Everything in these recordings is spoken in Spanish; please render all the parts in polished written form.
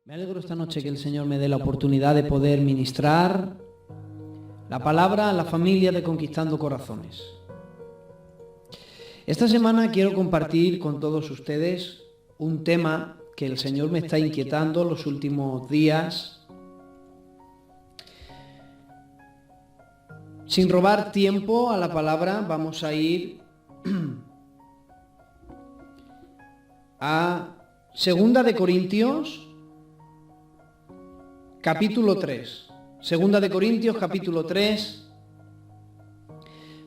Me alegro esta noche que el Señor me dé la oportunidad de poder ministrar la palabra a la familia de Conquistando Corazones. Esta semana quiero compartir con todos ustedes un tema que el Señor me está inquietando los últimos días. Sin robar tiempo a la palabra, vamos a ir a 2 de Corintios, capítulo 3. 2 de Corintios, capítulo 3.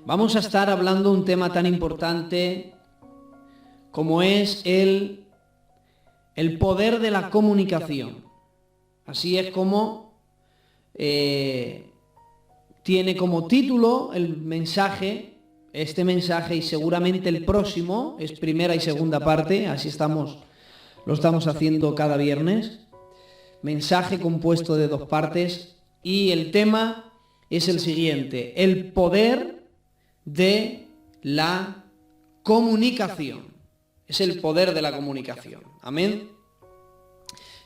Vamos a estar hablando de un tema tan importante como es el poder de la comunicación. Así es como tiene como título el mensaje, este mensaje, y seguramente el próximo es primera y segunda parte, así lo estamos haciendo cada viernes. Mensaje compuesto de dos partes, y el tema es el siguiente: el poder de la comunicación. Es el poder de la comunicación. Amén.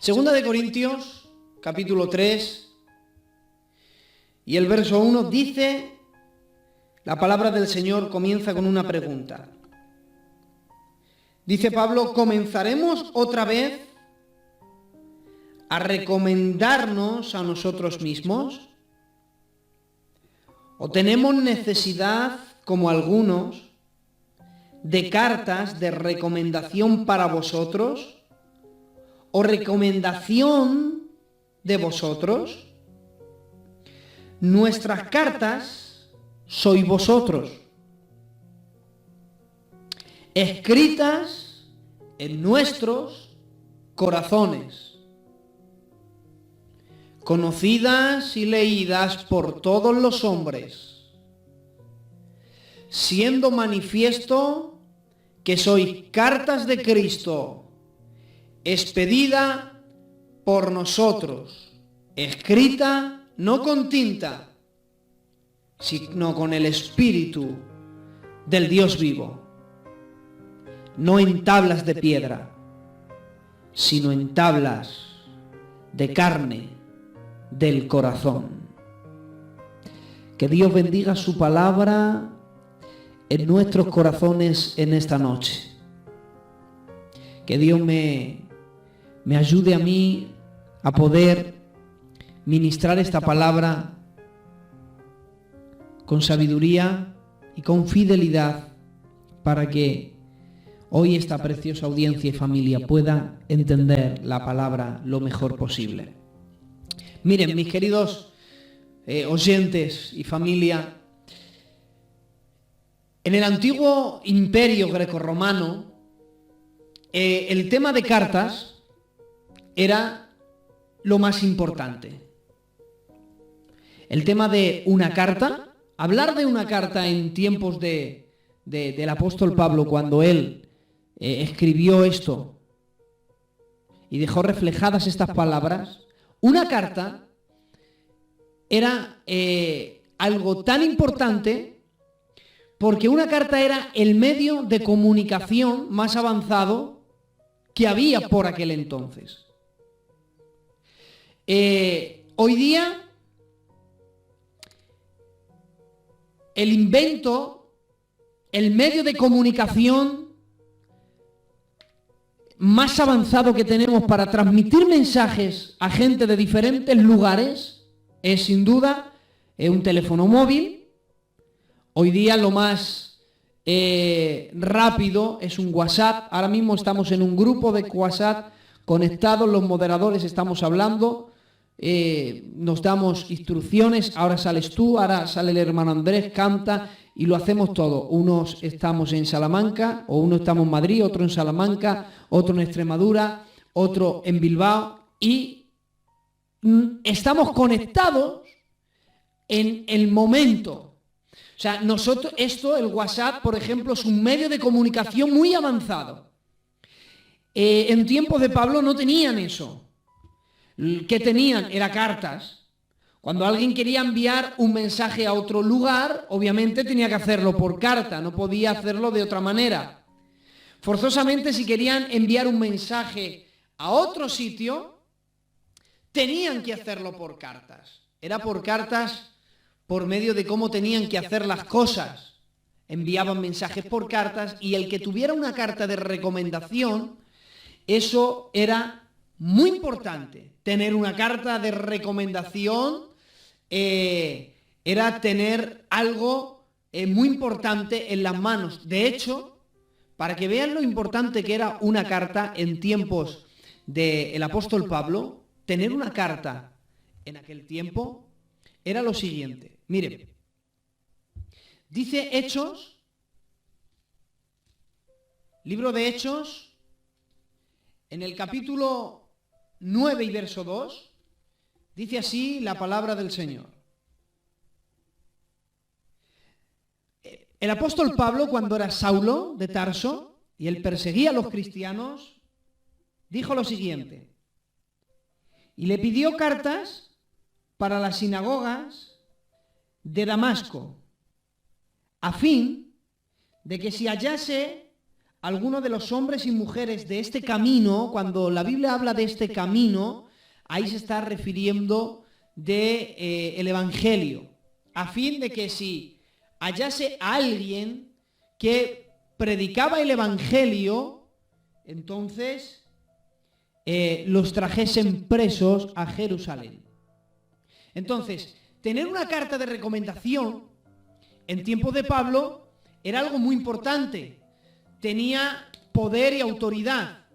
2 de Corintios, capítulo 3, y el verso 1 dice, la palabra del Señor comienza con una pregunta. Dice Pablo: ¿comenzaremos otra vez a recomendarnos a nosotros mismos? ¿O tenemos necesidad, como algunos, de cartas de recomendación para vosotros? ¿O recomendación de vosotros? Nuestras cartas sois vosotros, escritas en nuestros corazones, conocidas y leídas por todos los hombres, siendo manifiesto que sois cartas de Cristo, expedida por nosotros, escrita no con tinta, sino con el Espíritu del Dios vivo, no en tablas de piedra, sino en tablas de carne del corazón. Que Dios bendiga su palabra en nuestros corazones en esta noche. Que Dios me ayude a mí a poder ministrar esta palabra con sabiduría y con fidelidad, para que hoy esta preciosa audiencia y familia pueda entender la palabra lo mejor posible. Miren, mis queridos oyentes y familia, en el antiguo imperio grecorromano, el tema de cartas era lo más importante. El tema de una carta, hablar de una carta en tiempos del apóstol Pablo, cuando él escribió esto y dejó reflejadas estas palabras, una carta era algo tan importante porque una carta era el medio de comunicación más avanzado que había por aquel entonces. Hoy día el invento, el medio de comunicación más avanzado que tenemos para transmitir mensajes a gente de diferentes lugares es sin duda un teléfono móvil. Hoy día lo más rápido es un WhatsApp. Ahora mismo estamos en un grupo de WhatsApp conectados, los moderadores estamos hablando, nos damos instrucciones, ahora sales tú, ahora sale el hermano Andrés, canta, y lo hacemos todo. Unos estamos en Salamanca, o uno estamos en Madrid, otro en Salamanca, otro en Extremadura, otro en Bilbao, y estamos conectados en el momento. O sea, nosotros, el WhatsApp, por ejemplo, es un medio de comunicación muy avanzado. En tiempos de Pablo no tenían eso. ¿Qué tenían? Era cartas. Cuando alguien quería enviar un mensaje a otro lugar, obviamente tenía que hacerlo por carta, no podía hacerlo de otra manera. Forzosamente, si querían enviar un mensaje a otro sitio, tenían que hacerlo por cartas. Era por cartas por medio de cómo tenían que hacer las cosas. Enviaban mensajes por cartas y el que tuviera una carta de recomendación, eso era muy importante. Tener una carta de recomendación era tener algo muy importante en las manos. De hecho, para que vean lo importante que era una carta en tiempos del apóstol Pablo, tener una carta en aquel tiempo era lo siguiente. Miren, dice Hechos, libro de Hechos, en el capítulo 9 y verso 2, dice así la palabra del Señor. El apóstol Pablo, cuando era Saulo de Tarso, y él perseguía a los cristianos, dijo lo siguiente: y le pidió cartas para las sinagogas de Damasco, a fin de que si hallase alguno de los hombres y mujeres de este camino, cuando la Biblia habla de este camino, ahí se está refiriendo de el Evangelio, a fin de que si hallase a alguien que predicaba el Evangelio, entonces los trajesen presos a Jerusalén. Entonces, tener una carta de recomendación en tiempos de Pablo era algo muy importante. Tenía poder y autoridad.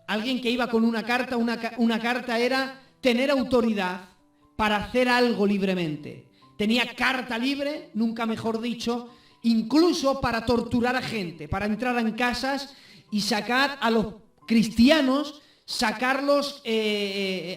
Alguien que iba con una carta, una carta era tener autoridad para hacer algo libremente. Tenía carta libre, nunca mejor dicho, incluso para torturar a gente, para entrar en casas y sacar a los cristianos, sacarlos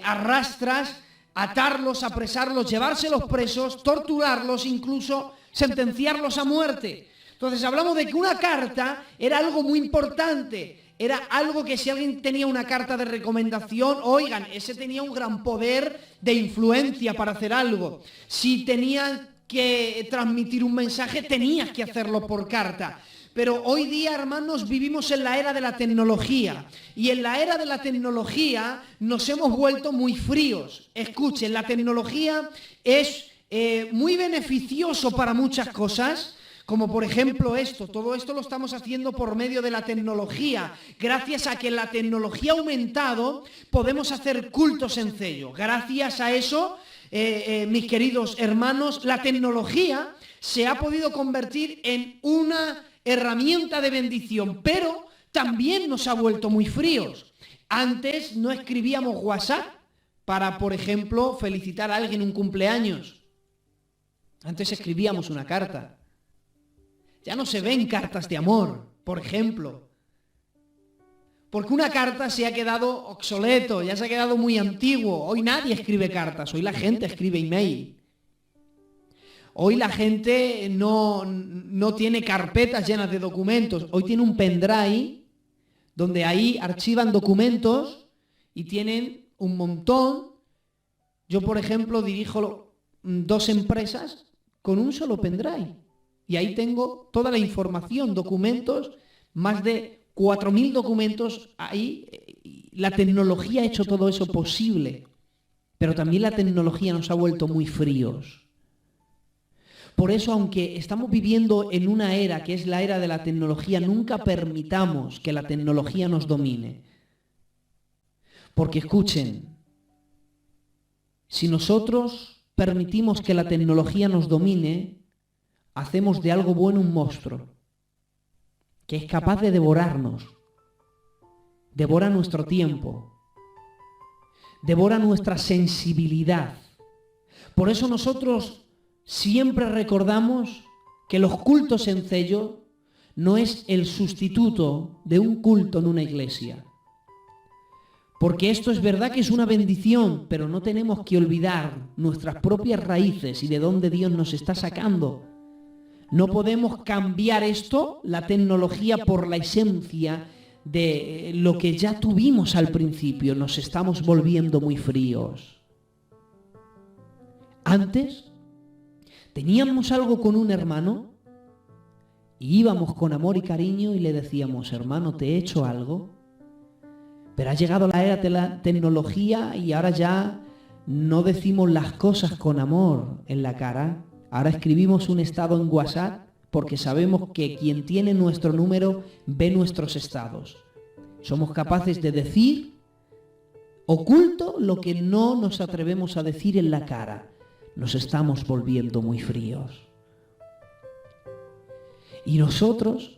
a rastras, atarlos, apresarlos, llevárselos presos, torturarlos, incluso sentenciarlos a muerte. Entonces hablamos de que una carta era algo muy importante, era algo que si alguien tenía una carta de recomendación, oigan, ese tenía un gran poder de influencia para hacer algo. Si tenían que transmitir un mensaje, tenías que hacerlo por carta. Pero hoy día, hermanos, vivimos en la era de la tecnología. Y en la era de la tecnología nos hemos vuelto muy fríos. Escuchen, la tecnología es muy beneficioso para muchas cosas, como por ejemplo esto. Todo esto lo estamos haciendo por medio de la tecnología. Gracias a que la tecnología ha aumentado, podemos hacer cultos sencillos. Gracias a eso, mis queridos hermanos, la tecnología se ha podido convertir en una herramienta de bendición, pero también nos ha vuelto muy fríos. Antes no escribíamos WhatsApp para, por ejemplo, felicitar a alguien un cumpleaños. Antes escribíamos una carta. Ya no se ven cartas de amor, por ejemplo. Porque una carta se ha quedado obsoleto, ya se ha quedado muy antiguo. Hoy nadie escribe cartas, hoy la gente escribe email. Hoy la gente no tiene carpetas llenas de documentos. Hoy tiene un pendrive donde ahí archivan documentos y tienen un montón. Yo, por ejemplo, dirijo 2 empresas con un solo pendrive. Y ahí tengo toda la información, documentos, más de 4.000 documentos. Ahí la tecnología ha hecho todo eso posible. Pero también la tecnología nos ha vuelto muy fríos. Por eso, aunque estamos viviendo en una era que es la era de la tecnología, nunca permitamos que la tecnología nos domine. Porque escuchen, si nosotros permitimos que la tecnología nos domine, hacemos de algo bueno un monstruo, que es capaz de devorarnos, devora nuestro tiempo, devora nuestra sensibilidad. Por eso nosotros siempre recordamos que los cultos sencillos no es el sustituto de un culto en una iglesia. Porque esto es verdad que es una bendición, pero no tenemos que olvidar nuestras propias raíces y de dónde Dios nos está sacando. No podemos cambiar esto, la tecnología, por la esencia de lo que ya tuvimos al principio. Nos estamos volviendo muy fríos. Antes teníamos algo con un hermano y íbamos con amor y cariño y le decíamos: hermano, te he hecho algo. Pero ha llegado la era de la tecnología y ahora ya no decimos las cosas con amor en la cara. Ahora escribimos un estado en WhatsApp porque sabemos que quien tiene nuestro número ve nuestros estados. Somos capaces de decir oculto lo que no nos atrevemos a decir en la cara. Nos estamos volviendo muy fríos. Y nosotros,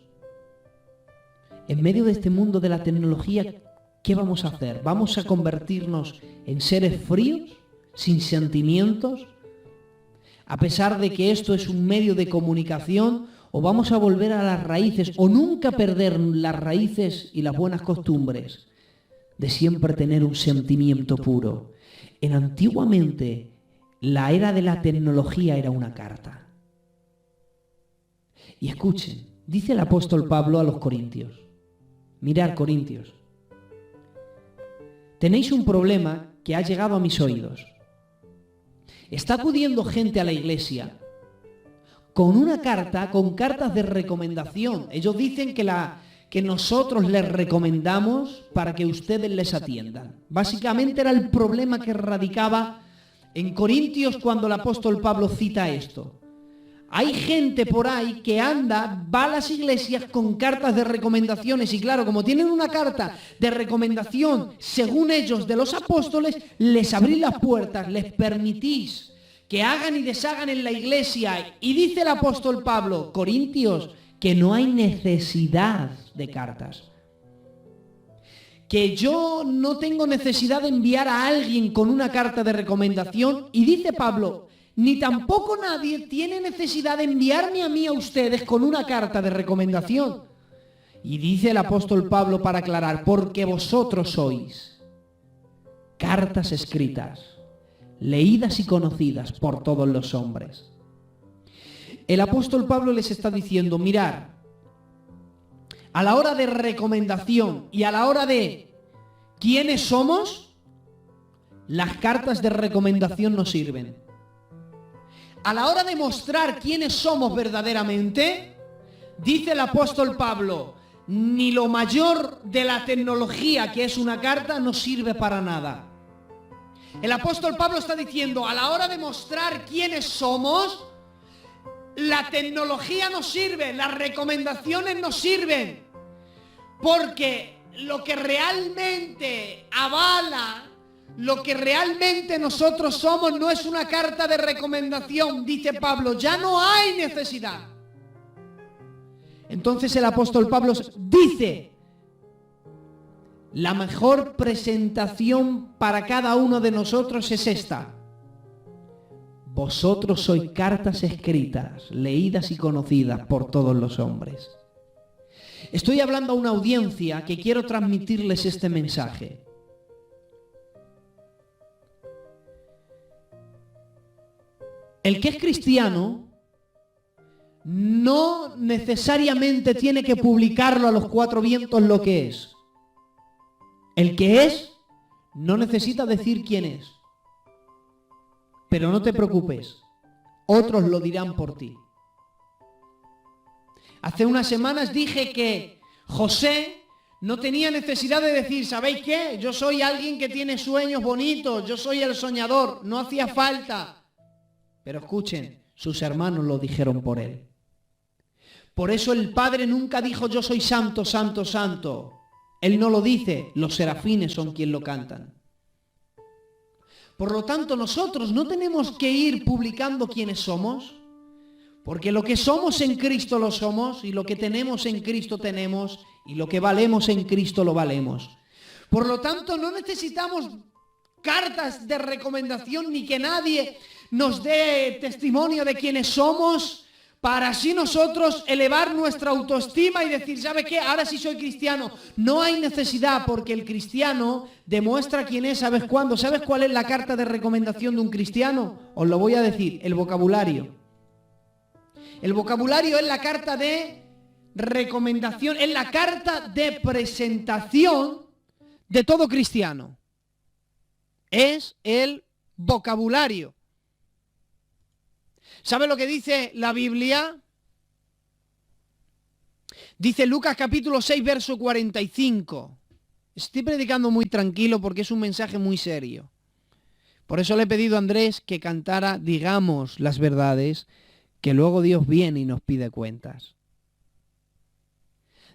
en medio de este mundo de la tecnología, ¿qué vamos a hacer? ¿Vamos a convertirnos en seres fríos, sin sentimientos, a pesar de que esto es un medio de comunicación? ¿O vamos a volver a las raíces, o nunca perder las raíces y las buenas costumbres de siempre tener un sentimiento puro? Antiguamente, la era de la tecnología era una carta. Y escuchen, dice el apóstol Pablo a los corintios. Mirad, corintios, tenéis un problema que ha llegado a mis oídos. Está acudiendo gente a la iglesia con una carta, con cartas de recomendación. Ellos dicen que nosotros les recomendamos para que ustedes les atiendan. Básicamente era el problema que radicaba en Corintios cuando el apóstol Pablo cita esto. Hay gente por ahí que va a las iglesias con cartas de recomendaciones y claro, como tienen una carta de recomendación, según ellos, de los apóstoles, les abrís las puertas, les permitís que hagan y deshagan en la iglesia. Y dice el apóstol Pablo, Corintios, que no hay necesidad de cartas. Que yo no tengo necesidad de enviar a alguien con una carta de recomendación. Y dice Pablo, ni tampoco nadie tiene necesidad de enviarme a mí a ustedes con una carta de recomendación. Y dice el apóstol Pablo para aclarar, porque vosotros sois cartas escritas, leídas y conocidas por todos los hombres. El apóstol Pablo les está diciendo, mirad, a la hora de recomendación y a la hora de quiénes somos, las cartas de recomendación no sirven. A la hora de mostrar quiénes somos verdaderamente, dice el apóstol Pablo, ni lo mayor de la tecnología, que es una carta, no sirve para nada. El apóstol Pablo está diciendo, a la hora de mostrar quiénes somos, la tecnología no sirve, las recomendaciones no sirven, porque lo que realmente avala, lo que realmente nosotros somos no es una carta de recomendación, dice Pablo, ya no hay necesidad. Entonces el apóstol Pablo dice, la mejor presentación para cada uno de nosotros es esta. Vosotros sois cartas escritas, leídas y conocidas por todos los hombres. Estoy hablando a una audiencia que quiero transmitirles este mensaje. El que es cristiano no necesariamente tiene que publicarlo a los cuatro vientos lo que es. El que es no necesita decir quién es. Pero no te preocupes, otros lo dirán por ti. Hace unas semanas dije que José no tenía necesidad de decir, ¿sabéis qué? Yo soy alguien que tiene sueños bonitos, yo soy el soñador, no hacía falta. Pero escuchen, sus hermanos lo dijeron por él. Por eso el Padre nunca dijo, yo soy santo, santo, santo. Él no lo dice, los serafines son quien lo cantan. Por lo tanto, nosotros no tenemos que ir publicando quiénes somos, porque lo que somos en Cristo lo somos, y lo que tenemos en Cristo tenemos, y lo que valemos en Cristo lo valemos. Por lo tanto, no necesitamos cartas de recomendación ni que nadie nos dé testimonio de quiénes somos para así nosotros elevar nuestra autoestima y decir, ¿sabe qué? Ahora sí soy cristiano. No hay necesidad, porque el cristiano demuestra quién es, ¿sabes cuándo? ¿Sabes cuál es la carta de recomendación de un cristiano? Os lo voy a decir, el vocabulario. El vocabulario es la carta de recomendación, es la carta de presentación de todo cristiano. Es el vocabulario. ¿Sabe lo que dice la Biblia? Dice Lucas capítulo 6, verso 45. Estoy predicando muy tranquilo porque es un mensaje muy serio. Por eso le he pedido a Andrés que cantara Digamos las verdades, que luego Dios viene y nos pide cuentas.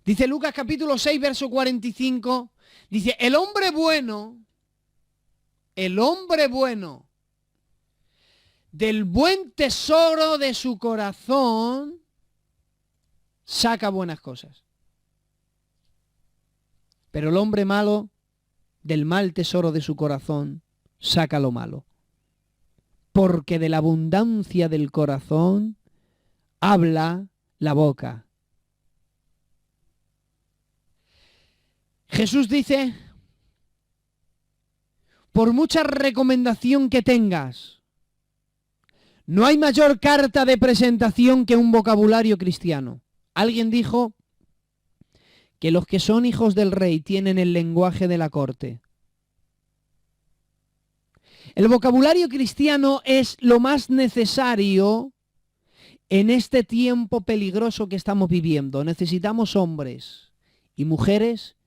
Dice Lucas capítulo 6, verso 45, dice, el hombre bueno, del buen tesoro de su corazón, saca buenas cosas. Pero el hombre malo, del mal tesoro de su corazón, saca lo malo. Porque de la abundancia del corazón habla la boca. Jesús dice, por mucha recomendación que tengas, no hay mayor carta de presentación que un vocabulario cristiano. Alguien dijo que los que son hijos del rey tienen el lenguaje de la corte. El vocabulario cristiano es lo más necesario en este tiempo peligroso que estamos viviendo. Necesitamos hombres y mujeres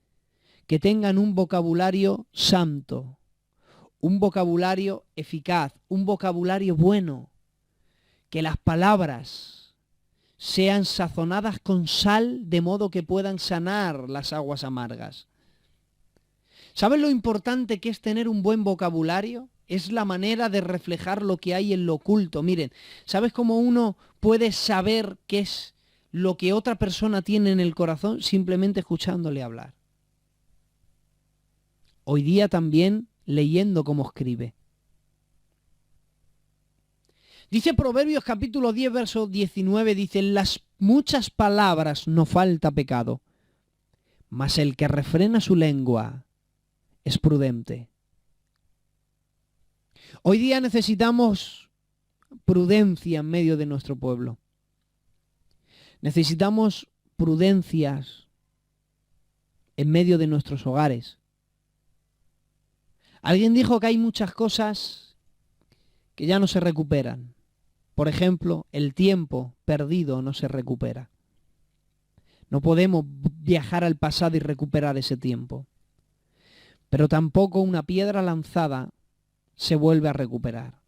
que tengan un vocabulario santo, un vocabulario eficaz, un vocabulario bueno, que las palabras sean sazonadas con sal de modo que puedan sanar las aguas amargas. ¿Sabes lo importante que es tener un buen vocabulario? Es la manera de reflejar lo que hay en lo oculto. Miren, ¿sabes cómo uno puede saber qué es lo que otra persona tiene en el corazón? Simplemente escuchándole hablar. Hoy día también leyendo cómo escribe. Dice Proverbios capítulo 10, verso 19, dice, en las muchas palabras no falta pecado, mas el que refrena su lengua es prudente. Hoy día necesitamos prudencia en medio de nuestro pueblo. Necesitamos prudencias en medio de nuestros hogares. Alguien dijo que hay muchas cosas que ya no se recuperan. Por ejemplo, el tiempo perdido no se recupera. No podemos viajar al pasado y recuperar ese tiempo. Pero tampoco una piedra lanzada se vuelve a recuperar.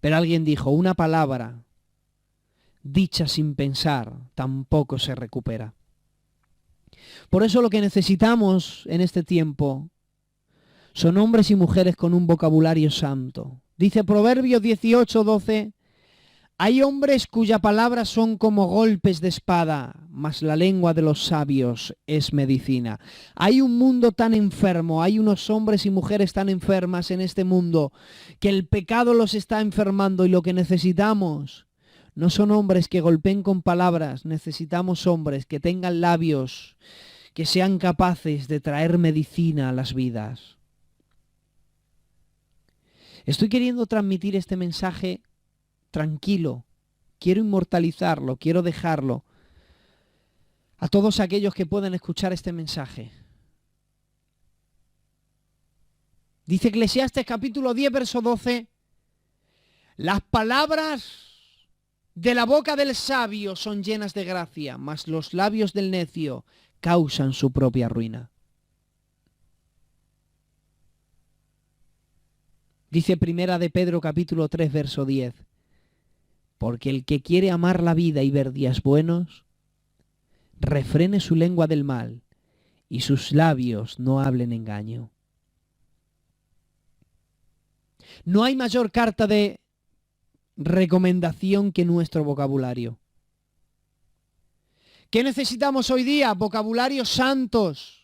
Pero alguien dijo, una palabra dicha sin pensar tampoco se recupera. Por eso lo que necesitamos en este tiempo son hombres y mujeres con un vocabulario santo. Dice Proverbios 18, 12, hay hombres cuya palabras son como golpes de espada, mas la lengua de los sabios es medicina. Hay un mundo tan enfermo, hay unos hombres y mujeres tan enfermas en este mundo, que el pecado los está enfermando y lo que necesitamos no son hombres que golpeen con palabras, necesitamos hombres que tengan labios, que sean capaces de traer medicina a las vidas. Estoy queriendo transmitir este mensaje tranquilo. Quiero inmortalizarlo, quiero dejarlo a todos aquellos que puedan escuchar este mensaje. Dice Eclesiastes capítulo 10, verso 12, las palabras de la boca del sabio son llenas de gracia, mas los labios del necio causan su propia ruina. Dice Primera de Pedro capítulo 3, verso 10. Porque el que quiere amar la vida y ver días buenos, refrene su lengua del mal y sus labios no hablen engaño. No hay mayor carta de recomendación que nuestro vocabulario. ¿Qué necesitamos hoy día? Vocabularios santos.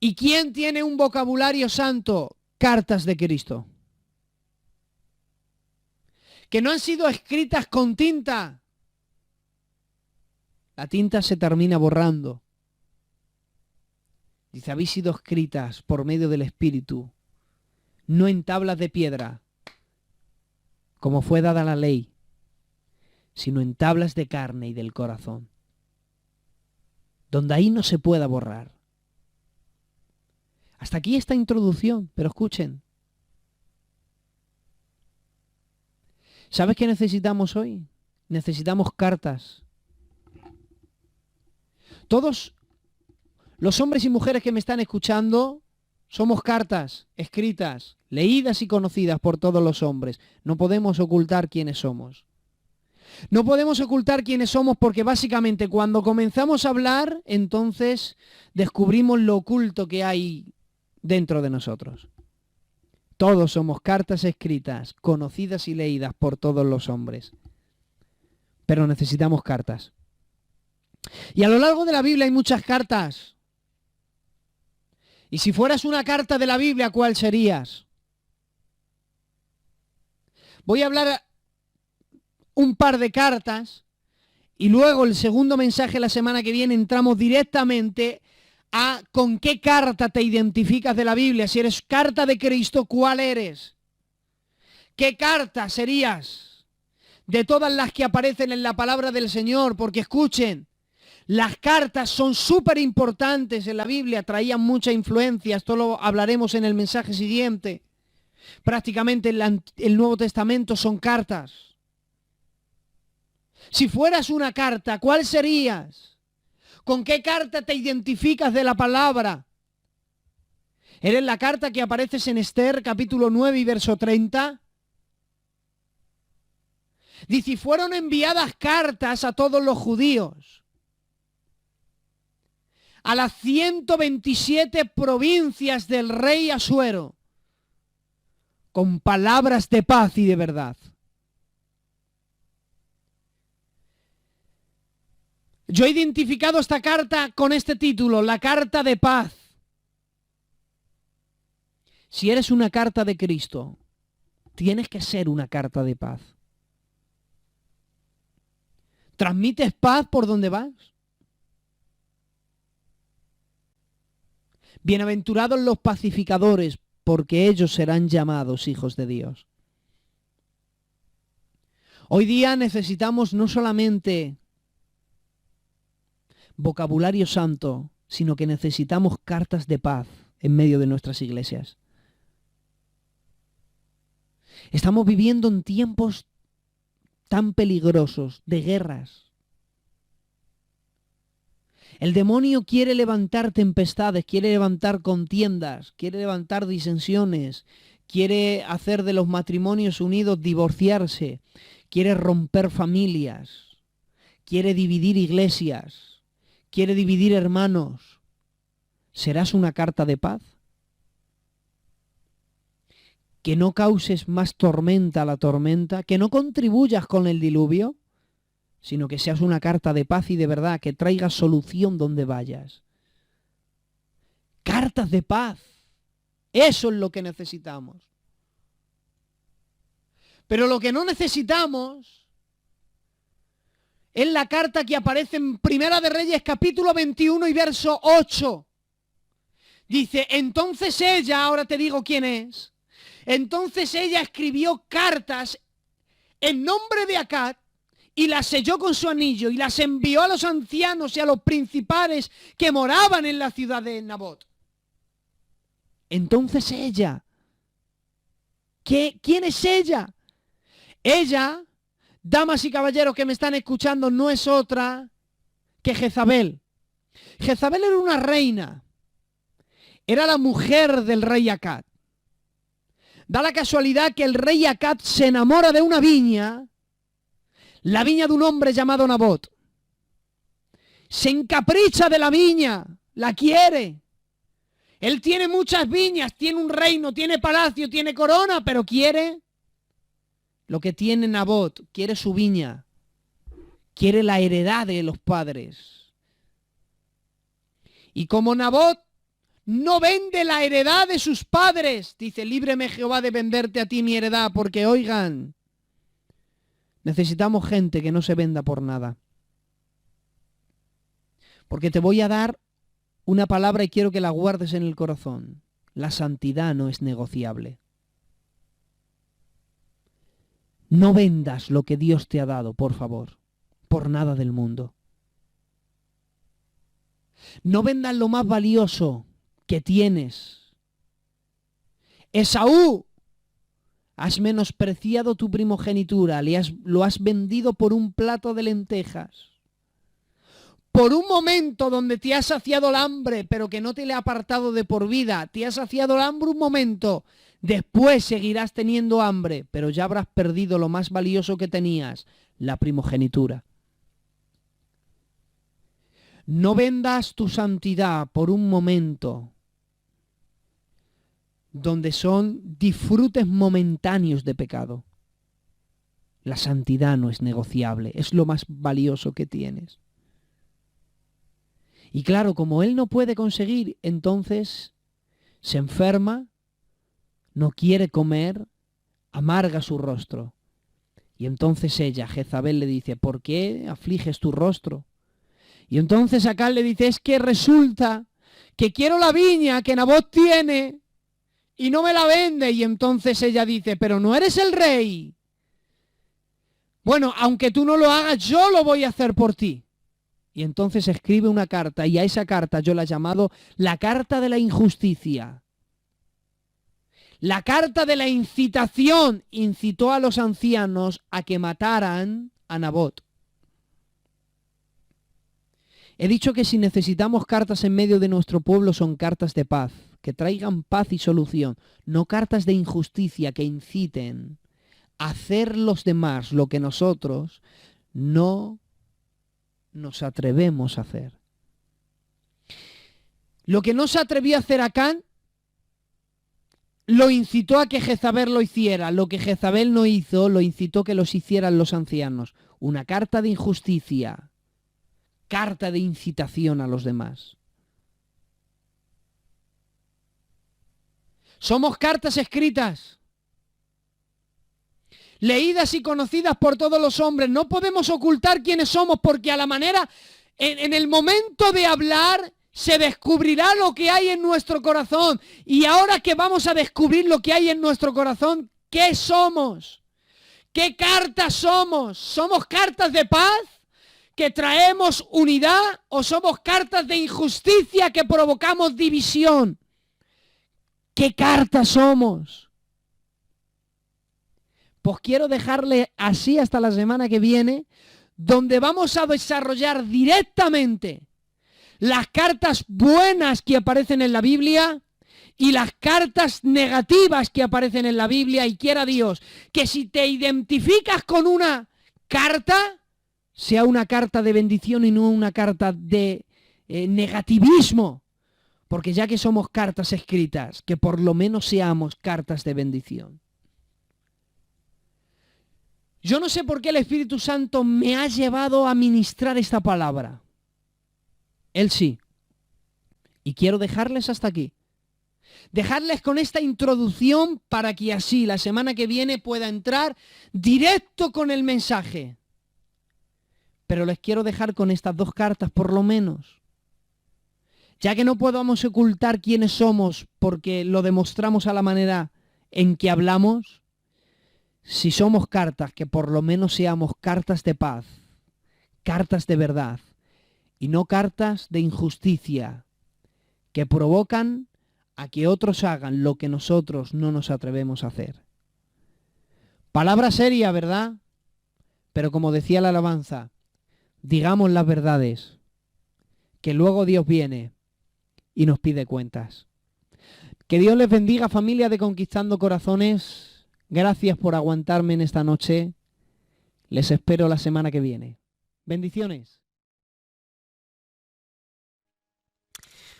¿Y quién tiene un vocabulario santo? Cartas de Cristo. Que no han sido escritas con tinta. La tinta se termina borrando. Dice, habéis sido escritas por medio del Espíritu, no en tablas de piedra, como fue dada la ley, sino en tablas de carne y del corazón, donde ahí no se pueda borrar. Hasta aquí esta introducción, pero escuchen. ¿Sabes qué necesitamos hoy? Necesitamos cartas. Todos los hombres y mujeres que me están escuchando somos cartas escritas, leídas y conocidas por todos los hombres. No podemos ocultar quiénes somos. No podemos ocultar quiénes somos porque básicamente cuando comenzamos a hablar, entonces descubrimos lo oculto que hay dentro de nosotros. Todos somos cartas escritas, conocidas y leídas por todos los hombres. Pero necesitamos cartas. Y a lo largo de la Biblia hay muchas cartas. Y si fueras una carta de la Biblia, ¿cuál serías? Voy a hablar un par de cartas y luego el segundo mensaje la semana que viene entramos directamente a con qué carta te identificas de la Biblia. Si eres carta de Cristo, ¿cuál eres? ¿Qué carta serías de todas las que aparecen en la palabra del Señor? Porque escuchen, las cartas son súper importantes en la Biblia, traían mucha influencia, esto lo hablaremos en el mensaje siguiente. Prácticamente el Nuevo Testamento son cartas. Si fueras una carta, ¿cuál serías? ¿Con qué carta te identificas de la palabra? ¿Eres la carta que apareces en Esther, capítulo 9 y verso 30? Dice, fueron enviadas cartas a todos los judíos, a las 127 provincias del rey Asuero, con palabras de paz y de verdad. Yo he identificado esta carta con este título, la carta de paz. Si eres una carta de Cristo, tienes que ser una carta de paz. ¿Transmites paz por donde vas? Bienaventurados los pacificadores, porque ellos serán llamados hijos de Dios. Hoy día necesitamos no solamente vocabulario santo, sino que necesitamos cartas de paz en medio de nuestras iglesias. Estamos viviendo en tiempos tan peligrosos de guerras. El demonio quiere levantar tempestades, quiere levantar contiendas, quiere levantar disensiones, quiere hacer de los matrimonios unidos divorciarse, quiere romper familias, quiere dividir iglesias, quiere dividir hermanos. ¿Serás una carta de paz? Que no causes más tormenta a la tormenta, que no contribuyas con el diluvio, sino que seas una carta de paz y de verdad, que traigas solución donde vayas. Cartas de paz. Eso es lo que necesitamos. Pero lo que no necesitamos es la carta que aparece en Primera de Reyes, capítulo 21 y verso 8. Dice, entonces ella, ahora te digo quién es, entonces ella escribió cartas en nombre de Acab y las selló con su anillo y las envió a los ancianos y a los principales que moraban en la ciudad de Nabot. Entonces ella, ¿quién es ella? Ella, damas y caballeros que me están escuchando, no es otra que Jezabel. Jezabel era una reina, era la mujer del rey Acab. Da la casualidad que el rey Acab se enamora de una viña, la viña de un hombre llamado Nabot. Se encapricha de la viña, la quiere. Él tiene muchas viñas, tiene un reino, tiene palacio, tiene corona, pero quiere lo que tiene Nabot, quiere su viña, quiere la heredad de los padres. Y como Nabot no vende la heredad de sus padres, dice, líbreme Jehová de venderte a ti mi heredad, porque oigan, necesitamos gente que no se venda por nada. Porque te voy a dar una palabra y quiero que la guardes en el corazón. La santidad no es negociable. No vendas lo que Dios te ha dado, por favor, por nada del mundo. No vendas lo más valioso que tienes. Esaú, has menospreciado tu primogenitura, lo has vendido por un plato de lentejas. por un momento donde te has saciado el hambre, pero que no te le ha apartado de por vida, te has saciado el hambre un momento, después seguirás teniendo hambre, pero ya habrás perdido lo más valioso que tenías, la primogenitura. No vendas tu santidad por un momento donde son disfrutes momentáneos de pecado. La santidad no es negociable, es lo más valioso que tienes. Y claro, como él no puede conseguir, entonces se enferma, no quiere comer, amarga su rostro. Y entonces ella, Jezabel, le dice, ¿por qué afliges tu rostro? Y entonces Acán le dice, es que resulta que quiero la viña que Nabot tiene y no me la vende. Y entonces ella dice, pero no eres el rey. Bueno, aunque tú no lo hagas, yo lo voy a hacer por ti. Y entonces escribe una carta, y a esa carta yo la he llamado la carta de la injusticia. La carta de la incitación incitó a los ancianos a que mataran a Nabot. He dicho que si necesitamos cartas en medio de nuestro pueblo son cartas de paz, que traigan paz y solución, no cartas de injusticia que inciten a hacer los demás lo que nosotros no nos atrevemos a hacer. Lo que no se atrevió a hacer Acán, lo incitó a que Jezabel lo hiciera. Lo que Jezabel no hizo, lo incitó que los hicieran los ancianos. Una carta de injusticia, carta de incitación a los demás. Somos cartas escritas, leídas y conocidas por todos los hombres. No podemos ocultar quiénes somos porque a la manera, en el momento de hablar, se descubrirá lo que hay en nuestro corazón. Y ahora que vamos a descubrir lo que hay en nuestro corazón, ¿qué somos? ¿Qué cartas somos? ¿Somos cartas de paz que traemos unidad o somos cartas de injusticia que provocamos división? ¿Qué cartas somos? Pues quiero dejarle así hasta la semana que viene, donde vamos a desarrollar directamente las cartas buenas que aparecen en la Biblia y las cartas negativas que aparecen en la Biblia. Y quiera Dios que si te identificas con una carta, sea una carta de bendición y no una carta de negativismo. Porque ya que somos cartas escritas, que por lo menos seamos cartas de bendición. Yo no sé por qué el Espíritu Santo me ha llevado a ministrar esta palabra. Él sí. Y quiero dejarles hasta aquí. Dejarles con esta introducción para que así la semana que viene pueda entrar directo con el mensaje. Pero les quiero dejar con estas dos cartas por lo menos. Ya que no podamos ocultar quiénes somos porque lo demostramos a la manera en que hablamos, si somos cartas, que por lo menos seamos cartas de paz, cartas de verdad, y no cartas de injusticia que provocan a que otros hagan lo que nosotros no nos atrevemos a hacer. Palabra seria, ¿verdad? Pero como decía la alabanza, digamos las verdades, que luego Dios viene y nos pide cuentas. Que Dios les bendiga, familia de Conquistando Corazones. Gracias por aguantarme en esta noche. Les espero la semana que viene. Bendiciones.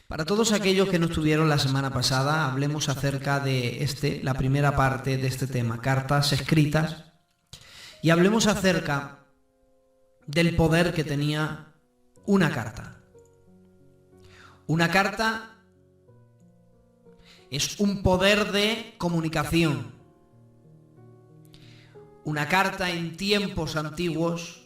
Para todos aquellos que no estuvieron la semana pasada, hablemos acerca de la primera parte de este tema, cartas escritas, y hablemos acerca del poder que tenía una carta. Una carta es un poder de comunicación. Una carta en tiempos antiguos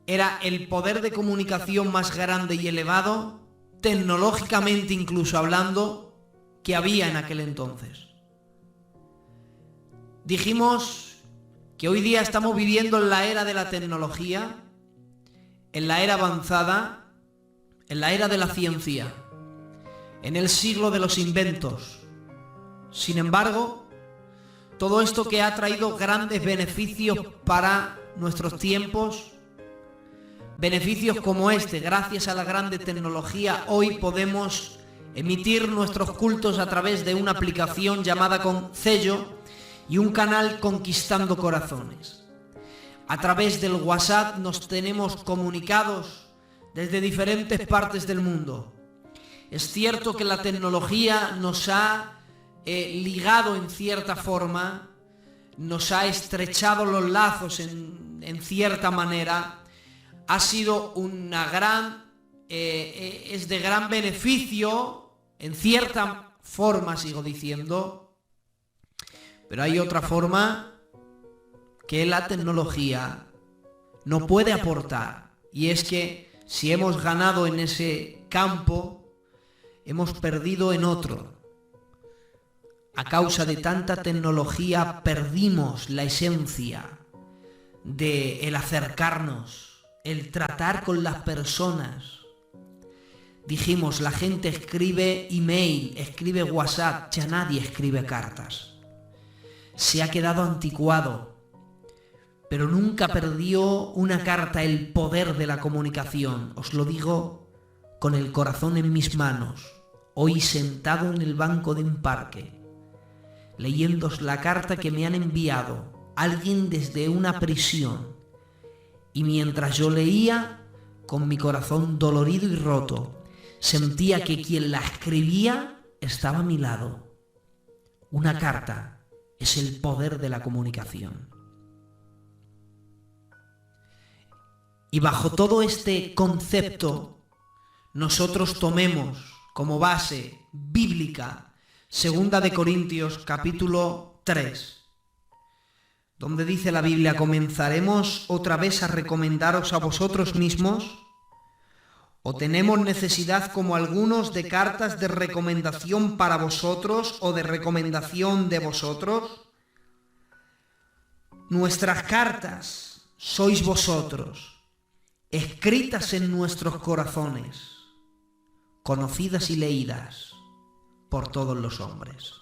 era el poder de comunicación más grande y elevado, tecnológicamente incluso hablando, que había en aquel entonces. Dijimos que hoy día estamos viviendo en la era de la tecnología, en la era avanzada, en la era de la ciencia, en el siglo de los inventos. Sin embargo, todo esto que ha traído grandes beneficios para nuestros tiempos, beneficios como este, gracias a la grande tecnología, hoy podemos emitir nuestros cultos a través de una aplicación llamada Concello y un canal Conquistando Corazones. A través del WhatsApp nos tenemos comunicados desde diferentes partes del mundo. Es cierto que la tecnología nos ha ligado en cierta forma, nos ha estrechado los lazos en cierta manera. Ha sido es de gran beneficio, en cierta forma sigo diciendo, pero hay otra forma que la tecnología no puede aportar, y es que si hemos ganado en ese campo, hemos perdido en otro. A causa de tanta tecnología perdimos la esencia de el acercarnos, el tratar con las personas. Dijimos, la gente escribe email, escribe WhatsApp, ya nadie escribe cartas. Se ha quedado anticuado, pero nunca perdió una carta el poder de la comunicación. Os lo digo con el corazón en mis manos, hoy sentado en el banco de un parque, leyéndos la carta que me han enviado alguien desde una prisión, y mientras yo leía, con mi corazón dolorido y roto, sentía que quien la escribía estaba a mi lado. Una carta es el poder de la comunicación. Y bajo todo este concepto, nosotros tomemos como base bíblica 2 de Corintios capítulo 3, donde dice la Biblia: ¿comenzaremos otra vez a recomendaros a vosotros mismos? ¿O tenemos necesidad como algunos de cartas de recomendación para vosotros o de recomendación de vosotros? Nuestras cartas sois vosotros, escritas en nuestros corazones, conocidas y leídas por todos los hombres.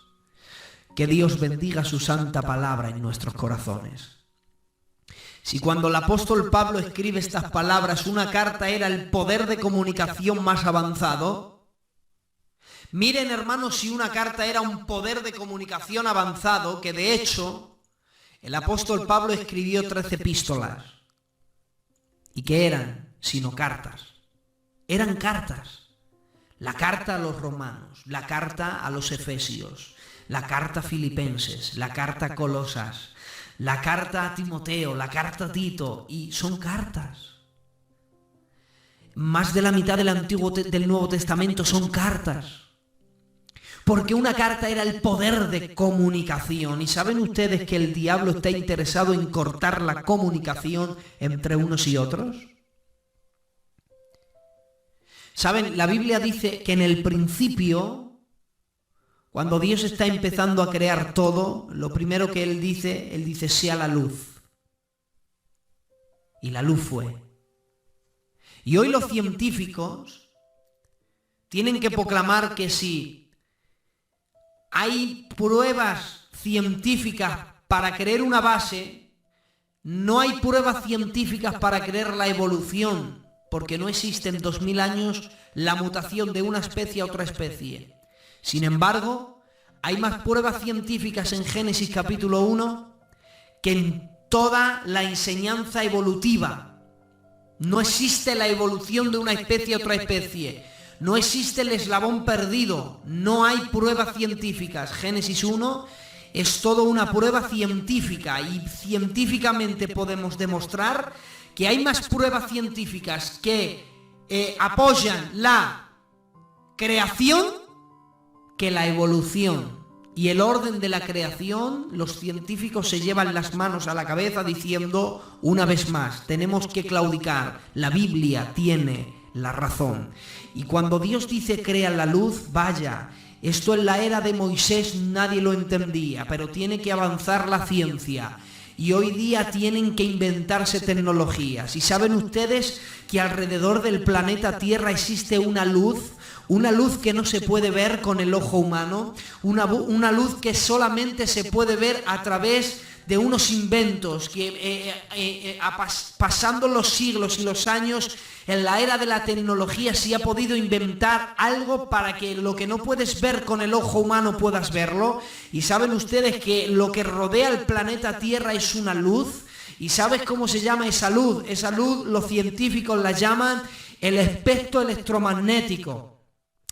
Que Dios bendiga su santa palabra en nuestros corazones. Si cuando el apóstol Pablo escribe estas palabras una carta era el poder de comunicación más avanzado, miren hermanos, si una carta era un poder de comunicación avanzado, que de hecho el apóstol Pablo escribió 13 epístolas. ¿Y qué eran? Sino cartas. Eran cartas. La carta a los romanos, la carta a los efesios, la carta a filipenses, la carta a Colosas, la carta a Timoteo, la carta a Tito, y son cartas. Más de la mitad del Nuevo Testamento son cartas. Porque una carta era el poder de comunicación. ¿Y saben ustedes que el diablo está interesado en cortar la comunicación entre unos y otros? ¿Saben? La Biblia dice que en el principio, cuando Dios está empezando a crear todo, lo primero que Él dice, sea la luz. Y la luz fue. Y hoy los científicos tienen que proclamar que si hay pruebas científicas para creer una base, no hay pruebas científicas para creer la evolución, porque no existe en 2000 años la mutación de una especie a otra especie. Sin embargo, hay más pruebas científicas en Génesis capítulo 1 que en toda la enseñanza evolutiva. No existe la evolución de una especie a otra especie. No existe el eslabón perdido. No hay pruebas científicas. Génesis 1 es toda una prueba científica y científicamente podemos demostrar que hay más pruebas científicas que apoyan la creación que la evolución. Y el orden de la creación, los científicos se llevan las manos a la cabeza diciendo una vez más, tenemos que claudicar, la Biblia tiene la razón. Y cuando Dios dice crea la luz, vaya, esto en la era de Moisés nadie lo entendía, pero tiene que avanzar la ciencia. Y hoy día tienen que inventarse tecnologías. Y saben ustedes que alrededor del planeta Tierra existe una luz que no se puede ver con el ojo humano, una luz que solamente se puede ver a través de unos inventos que pasando los siglos y los años, en la era de la tecnología se ha podido inventar algo para que lo que no puedes ver con el ojo humano puedas verlo. Y saben ustedes que lo que rodea el planeta Tierra es una luz. ¿Y sabes cómo se llama esa luz? Esa luz los científicos la llaman el espectro electromagnético.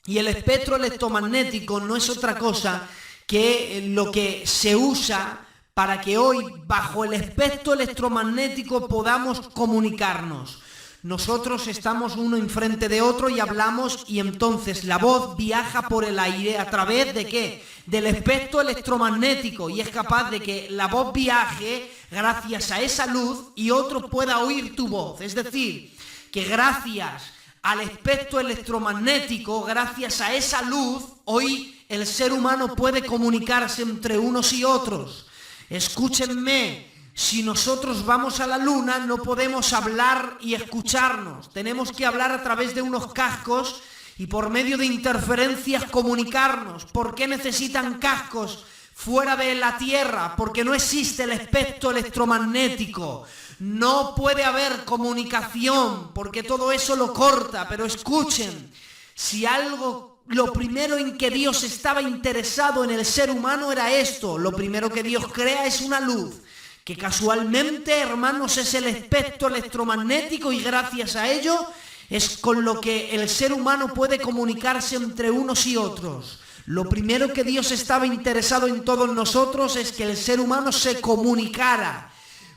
Y el espectro electromagnético no es otra cosa que lo que se usa para que hoy, bajo el espectro electromagnético, podamos comunicarnos. Nosotros estamos uno enfrente de otro y hablamos, y entonces la voz viaja por el aire a través de ¿qué? Del espectro electromagnético, y es capaz de que la voz viaje gracias a esa luz y otro pueda oír tu voz. Es decir, que gracias al espectro electromagnético, gracias a esa luz, hoy el ser humano puede comunicarse entre unos y otros. Escúchenme, si nosotros vamos a la luna no podemos hablar y escucharnos, tenemos que hablar a través de unos cascos y por medio de interferencias comunicarnos. ¿Por qué necesitan cascos fuera de la Tierra? Porque no existe el espectro electromagnético, no puede haber comunicación, porque todo eso lo corta. Pero escuchen, si algo... Lo primero en que Dios estaba interesado en el ser humano era esto. Lo primero que Dios crea es una luz, que casualmente, hermanos, es el espectro electromagnético, y gracias a ello es con lo que el ser humano puede comunicarse entre unos y otros. Lo primero que Dios estaba interesado en todos nosotros es que el ser humano se comunicara.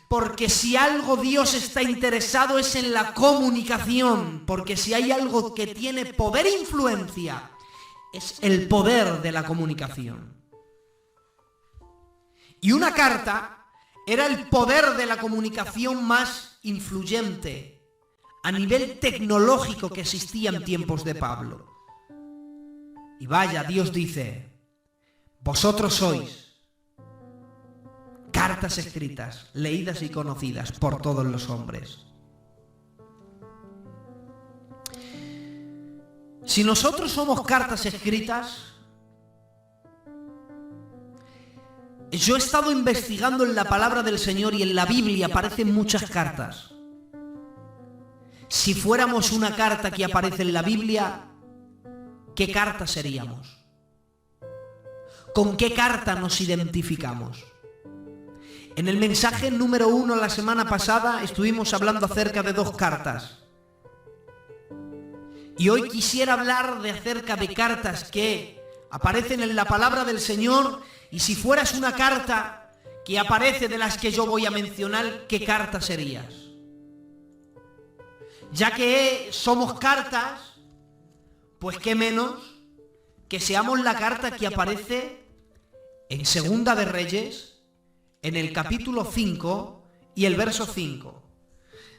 Porque si algo Dios está interesado es en la comunicación. Porque si hay algo que tiene poder e influencia, es el poder de la comunicación. Y una carta era el poder de la comunicación más influyente a nivel tecnológico que existía en tiempos de Pablo. Y vaya, Dios dice: vosotros sois cartas escritas, leídas y conocidas por todos los hombres. Si nosotros somos cartas escritas, yo he estado investigando en la palabra del Señor y en la Biblia aparecen muchas cartas. Si fuéramos una carta que aparece en la Biblia, ¿qué carta seríamos? ¿Con qué carta nos identificamos? En el mensaje número 1 la semana pasada estuvimos hablando acerca de 2 cartas. Y hoy quisiera hablar acerca de cartas que aparecen en la palabra del Señor. Y si fueras una carta que aparece de las que yo voy a mencionar, ¿qué carta serías? Ya que somos cartas, pues qué menos que seamos la carta que aparece en Segunda de Reyes, en el capítulo 5 y el verso 5.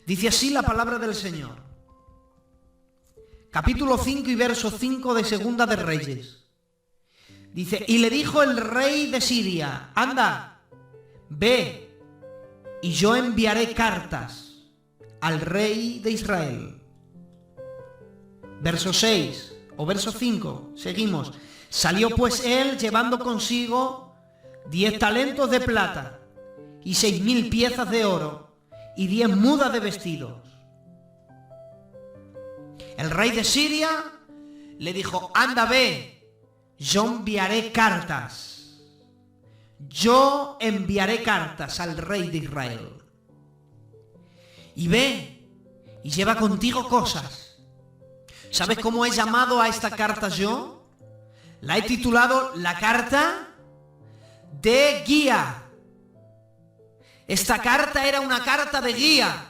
Dice así la palabra del Señor. Capítulo 5 y verso 5 de Segunda de Reyes. Dice: y le dijo el rey de Siria: anda, ve, y yo enviaré cartas al rey de Israel. Verso 6 o verso 5, seguimos. Salió pues él llevando consigo 10 talentos de plata y 6.000 piezas de oro y 10 mudas de vestidos. El rey de Siria le dijo: anda, ve, yo enviaré cartas. Yo enviaré cartas al rey de Israel. Y ve, y lleva contigo cosas. ¿Sabes cómo he llamado a esta carta yo? La he titulado la carta de guía. Esta carta era una carta de guía.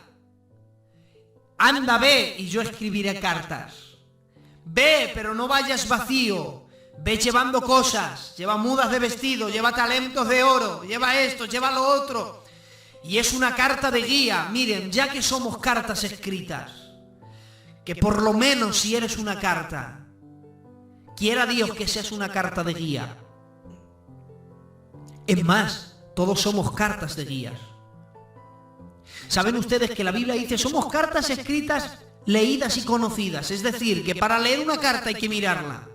Anda, ve, y yo escribiré cartas. Ve, pero no vayas vacío. Ve llevando cosas. Lleva mudas de vestido, lleva talentos de oro, lleva esto, lleva lo otro. Y es una carta de guía. Miren, ya que somos cartas escritas, que por lo menos si eres una carta, quiera Dios que seas una carta de guía. Es más, todos somos cartas de guías. ¿Saben ustedes que la Biblia dice somos cartas escritas, leídas y conocidas? Es decir, que para leer una carta hay que mirarla.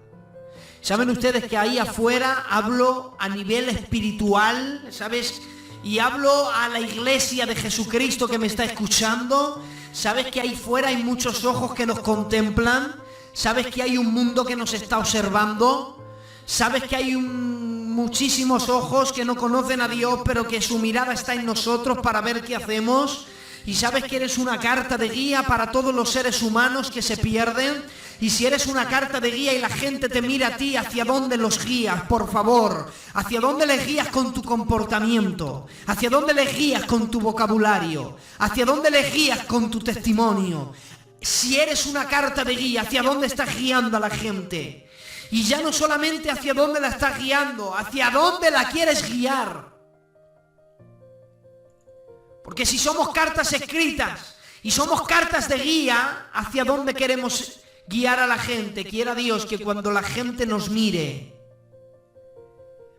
¿Saben ustedes que ahí afuera hablo a nivel espiritual? ¿Sabes? y hablo a la iglesia de Jesucristo que me está escuchando. Sabes que ahí fuera hay muchos ojos que nos contemplan. Sabes que hay un mundo que nos está observando. Sabes que hay muchísimos ojos que no conocen a Dios, pero que su mirada está en nosotros para ver qué hacemos. Y sabes que eres una carta de guía para todos los seres humanos que se pierden. Y si eres una carta de guía y la gente te mira a ti, ¿hacia dónde los guías, por favor? ¿Hacia dónde les guías con tu comportamiento? ¿Hacia dónde les guías con tu vocabulario? ¿Hacia dónde les guías con tu testimonio? Si eres una carta de guía, ¿hacia dónde estás guiando a la gente? Y ya no solamente hacia dónde la estás guiando, ¿hacia dónde la quieres guiar? Porque si somos cartas escritas y somos cartas de guía, ¿hacia dónde queremos guiar a la gente? Quiera Dios que cuando la gente nos mire,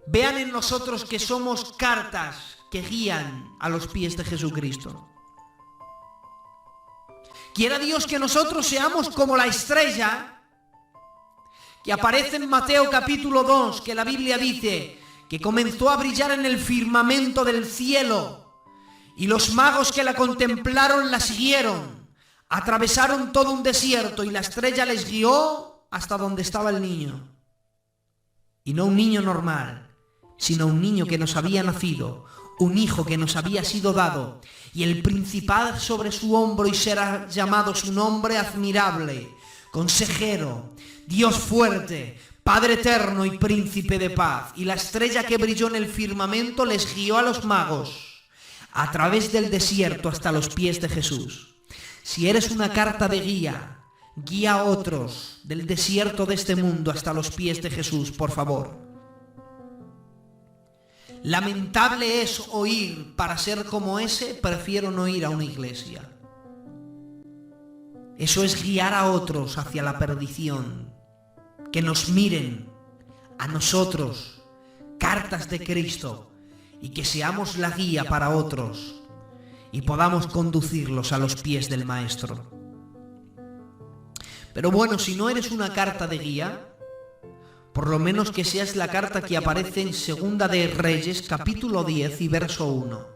vean en nosotros que somos cartas que guían a los pies de Jesucristo. Quiera Dios que nosotros seamos como la estrella que aparece en Mateo capítulo 2, que la Biblia dice que comenzó a brillar en el firmamento del cielo. Y los magos que la contemplaron la siguieron, atravesaron todo un desierto y la estrella les guió hasta donde estaba el niño. Y no un niño normal, sino un niño que nos había nacido, un hijo que nos había sido dado, y el principado sobre su hombro y será llamado su nombre admirable, consejero, Dios fuerte, Padre eterno y príncipe de paz. Y la estrella que brilló en el firmamento les guió a los magos a través del desierto hasta los pies de Jesús. Si eres una carta de guía, guía a otros del desierto de este mundo hasta los pies de Jesús, por favor. Lamentable es oír, para ser como ese, prefiero no ir a una iglesia. Eso es guiar a otros hacia la perdición. Que nos miren a nosotros, cartas de Cristo, y que seamos la guía para otros y podamos conducirlos a los pies del Maestro. Pero bueno, si no eres una carta de guía, por lo menos que seas la carta que aparece en Segunda de Reyes, capítulo 10 y verso 1.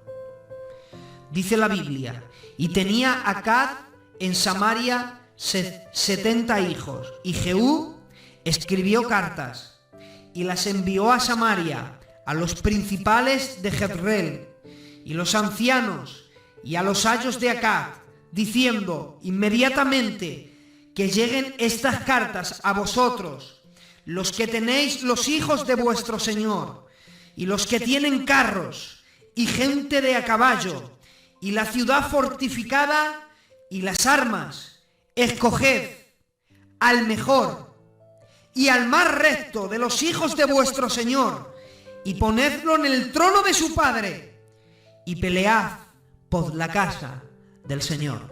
Dice la Biblia: y tenía Acaz en Samaria 70 hijos, y Jehú escribió cartas y las envió a Samaria, a los principales de Jezreel y los ancianos y a los ayos de Acaz, diciendo inmediatamente que lleguen estas cartas a vosotros, los que tenéis los hijos de vuestro Señor, y los que tienen carros y gente de a caballo, y la ciudad fortificada y las armas, escoged al mejor y al más recto de los hijos de vuestro Señor, y ponedlo en el trono de su padre, y pelead por la casa del Señor.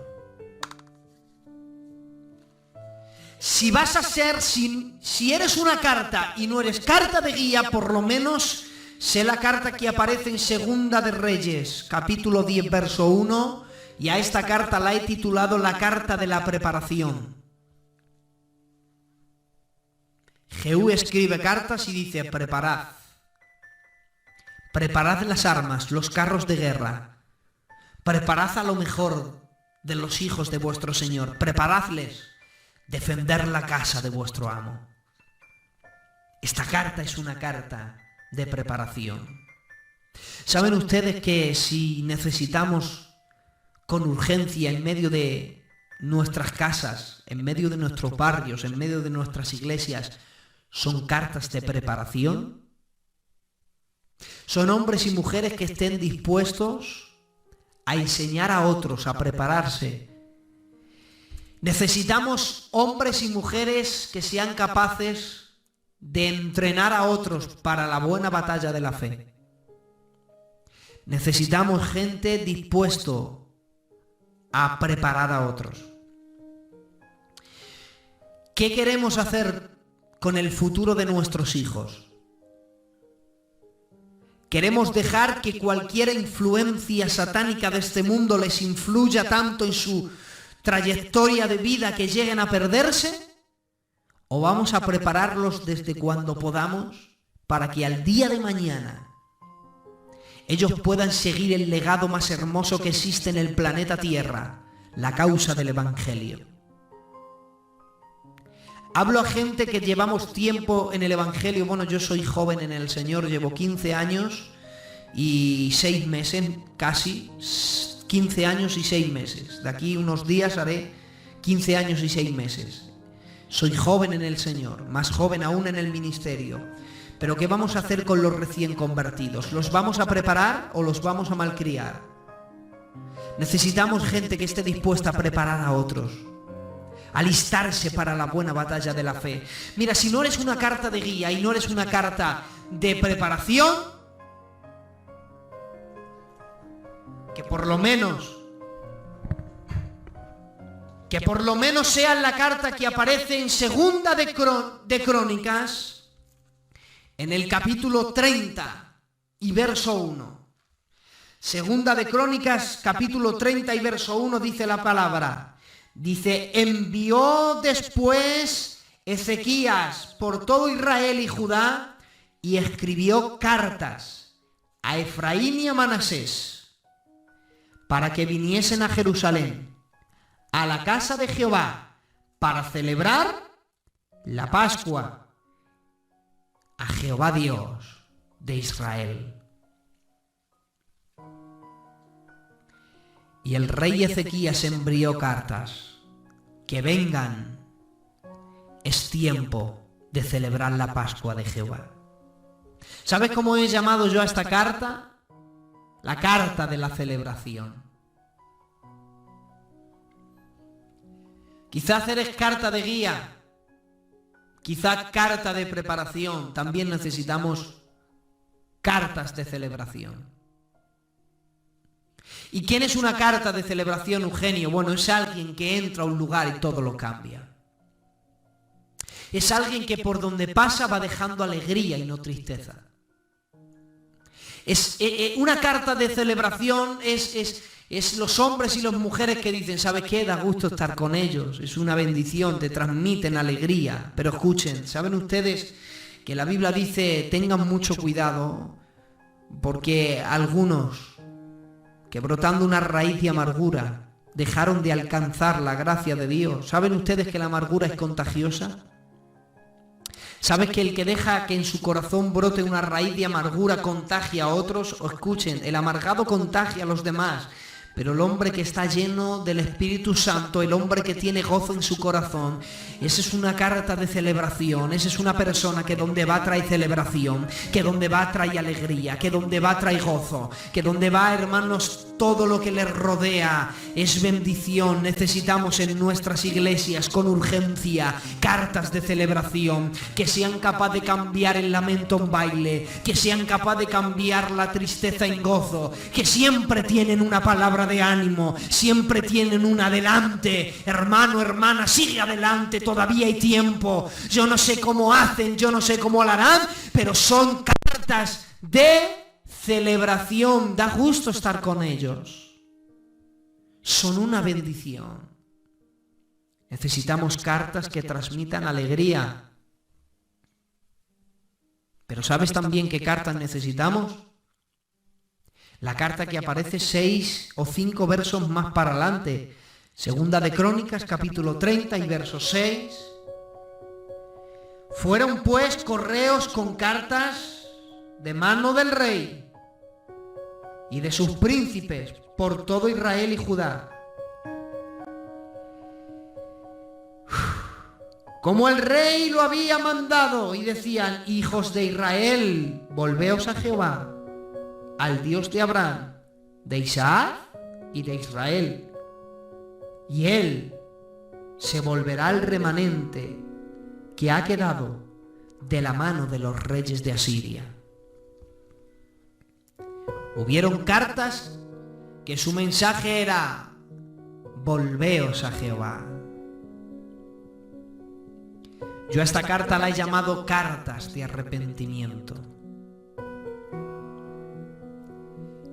Si vas a ser, si eres una carta y no eres carta de guía, por lo menos sé la carta que aparece en Segunda de Reyes, capítulo 10, verso 1, y a esta carta la he titulado la carta de la preparación. Jehú escribe cartas y dice: preparad las armas, los carros de guerra. Preparad a lo mejor de los hijos de vuestro Señor. Preparadles defender la casa de vuestro amo. Esta carta es una carta de preparación. ¿Saben ustedes que si necesitamos con urgencia en medio de nuestras casas, en medio de nuestros barrios, en medio de nuestras iglesias, son cartas de preparación? Son hombres y mujeres que estén dispuestos a enseñar a otros a prepararse. Necesitamos hombres y mujeres que sean capaces de entrenar a otros para la buena batalla de la fe. Necesitamos gente dispuesto a preparar a otros. ¿Qué queremos hacer con el futuro de nuestros hijos? ¿Queremos dejar que cualquier influencia satánica de este mundo les influya tanto en su trayectoria de vida que lleguen a perderse? ¿O vamos a prepararlos desde cuando podamos para que al día de mañana ellos puedan seguir el legado más hermoso que existe en el planeta Tierra, la causa del Evangelio. Hablo a gente que llevamos tiempo en el Evangelio. Bueno, yo soy joven en el Señor, llevo 15 años y 6 meses, casi 15 años y 6 meses. De aquí unos días haré 15 años y 6 meses. Soy joven en el Señor, más joven aún en el ministerio. Pero ¿qué vamos a hacer con los recién convertidos? ¿Los vamos a preparar o los vamos a malcriar? Necesitamos gente que esté dispuesta a preparar a otros, alistarse para la buena batalla de la fe. Mira, si no eres una carta de guía y no eres una carta de preparación, que por lo menos sea la carta que aparece en Segunda de Crónicas, en el capítulo 30 y verso 1. Segunda de Crónicas, capítulo 30 y verso 1, dice la palabra. Dice, envió después Ezequías por todo Israel y Judá y escribió cartas a Efraín y a Manasés para que viniesen a Jerusalén, a la casa de Jehová, para celebrar la Pascua a Jehová Dios de Israel. Y el rey Ezequías envió cartas, que vengan, es tiempo de celebrar la Pascua de Jehová. ¿Sabes cómo he llamado yo a esta carta? La carta de la celebración. Quizás eres carta de guía, quizás carta de preparación. También necesitamos cartas de celebración. ¿Y quién es una carta de celebración, Eugenio? Bueno, es alguien que entra a un lugar y todo lo cambia. Es alguien que por donde pasa va dejando alegría y no tristeza. Una carta de celebración es los hombres y las mujeres que dicen, ¿sabes qué? Da gusto estar con ellos, es una bendición, te transmiten alegría. Pero escuchen, ¿saben ustedes que la Biblia dice, tengan mucho cuidado, porque algunos que brotando una raíz de amargura dejaron de alcanzar la gracia de Dios? ¿Saben ustedes que la amargura es contagiosa? ¿Sabes que el que deja que en su corazón brote una raíz de amargura contagia a otros? O escuchen, el amargado contagia a los demás, pero el hombre que está lleno del Espíritu Santo, el hombre que tiene gozo en su corazón, esa es una carta de celebración. Esa es una persona que donde va trae celebración, que donde va trae alegría, que donde va trae gozo, que donde va, hermanos, todo lo que le rodea es bendición. Necesitamos en nuestras iglesias con urgencia cartas de celebración que sean capaces de cambiar el lamento en baile, que sean capaces de cambiar la tristeza en gozo, que siempre tienen una palabra de ánimo, siempre tienen un adelante. Hermano, hermana, sigue adelante, todavía hay tiempo. Yo no sé cómo hacen, yo no sé cómo lo harán, pero son cartas de celebración. Da gusto estar con ellos, son una bendición. Necesitamos cartas que transmitan alegría. Pero ¿sabes también qué cartas necesitamos? La carta que aparece 6 o 5 versos más para adelante. Segunda de Crónicas, capítulo 30 y verso 6. Fueron pues correos con cartas de mano del rey y de sus príncipes por todo Israel y Judá, como el rey lo había mandado, y decían, hijos de Israel, volveos a Jehová, al Dios de Abraham, de Isaac y de Israel, y él se volverá al remanente que ha quedado de la mano de los reyes de Asiria. Hubieron cartas que su mensaje era, volveos a Jehová. Yo a esta carta la he llamado cartas de arrepentimiento.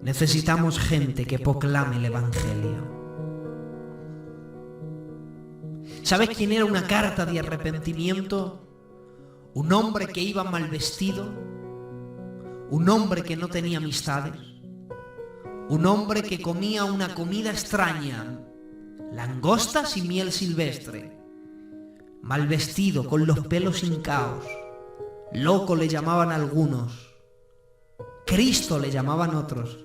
Necesitamos gente que proclame el Evangelio. ¿Sabes quién era una carta de arrepentimiento? Un hombre que iba mal vestido, un hombre que no tenía amistades, Un hombre que comía una comida extraña, langostas y miel silvestre, mal vestido, con los pelos hincaos, loco le llamaban algunos, Cristo le llamaban otros,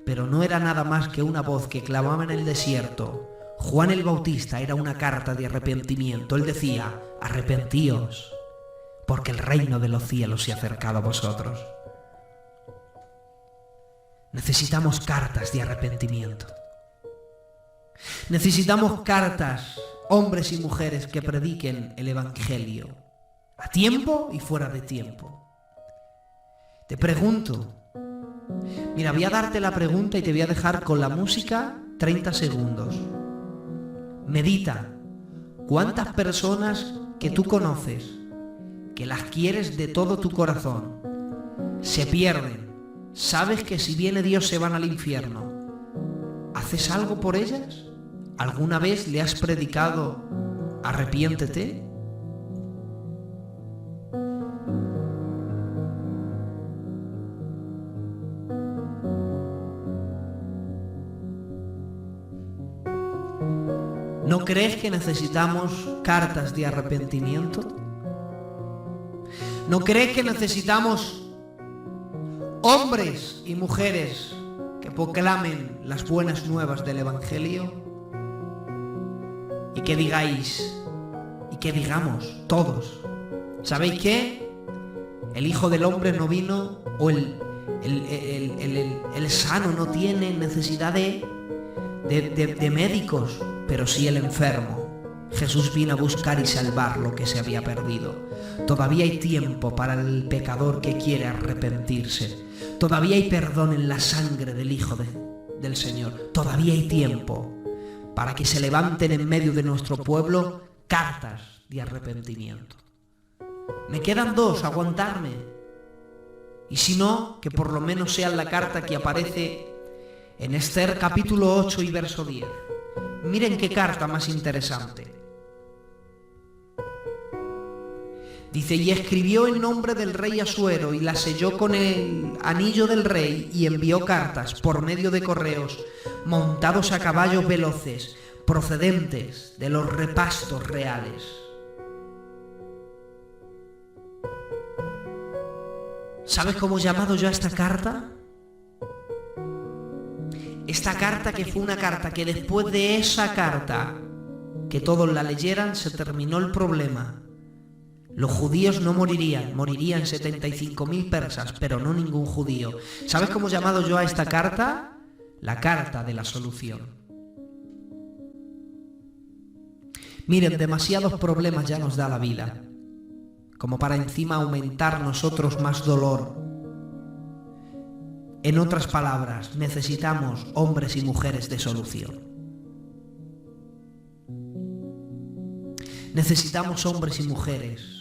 pero no era nada más que una voz que clamaba en el desierto. Juan el Bautista era una carta de arrepentimiento. Él decía: arrepentíos, porque el reino de los cielos se ha acercado a vosotros. Necesitamos cartas de arrepentimiento. Necesitamos cartas, hombres y mujeres que prediquen el Evangelio, a tiempo y fuera de tiempo. Te pregunto, mira, voy a darte la pregunta y te voy a dejar con la música 30 segundos. Medita, ¿cuántas personas que tú conoces, que las quieres de todo tu corazón, se pierden? ¿Sabes que si viene Dios se van al infierno? ¿Haces algo por ellas? ¿Alguna vez le has predicado arrepiéntete? ¿No crees que necesitamos cartas de arrepentimiento? ¿No crees que necesitamos hombres y mujeres que proclamen las buenas nuevas del Evangelio? Y que digáis, y que digamos todos, ¿sabéis qué? El Hijo del Hombre no vino, o el sano no tiene necesidad de médicos, pero sí el enfermo. Jesús vino a buscar y salvar lo que se había perdido. Todavía hay tiempo para el pecador que quiere arrepentirse. Todavía hay perdón en la sangre del Hijo del Señor. Todavía hay tiempo para que se levanten en medio de nuestro pueblo cartas de arrepentimiento. Me quedan 2, aguantarme. Y si no, que por lo menos sea la carta que aparece en Esther capítulo 8 y verso 10. Miren qué carta más interesante. Dice: y escribió en nombre del rey Asuero y la selló con el anillo del rey y envió cartas por medio de correos montados a caballos veloces procedentes de los repastos reales. ¿Sabes cómo he llamado yo a esta carta? Esta carta, que fue una carta que después de esa carta, que todos la leyeran, se terminó el problema. Los judíos no morirían 75.000 persas, pero no ningún judío. ¿Sabes cómo he llamado yo a esta carta? La carta de la solución. Miren, demasiados problemas ya nos da la vida, como para encima aumentar nosotros más dolor. En otras palabras, necesitamos hombres y mujeres de solución. Necesitamos hombres y mujeres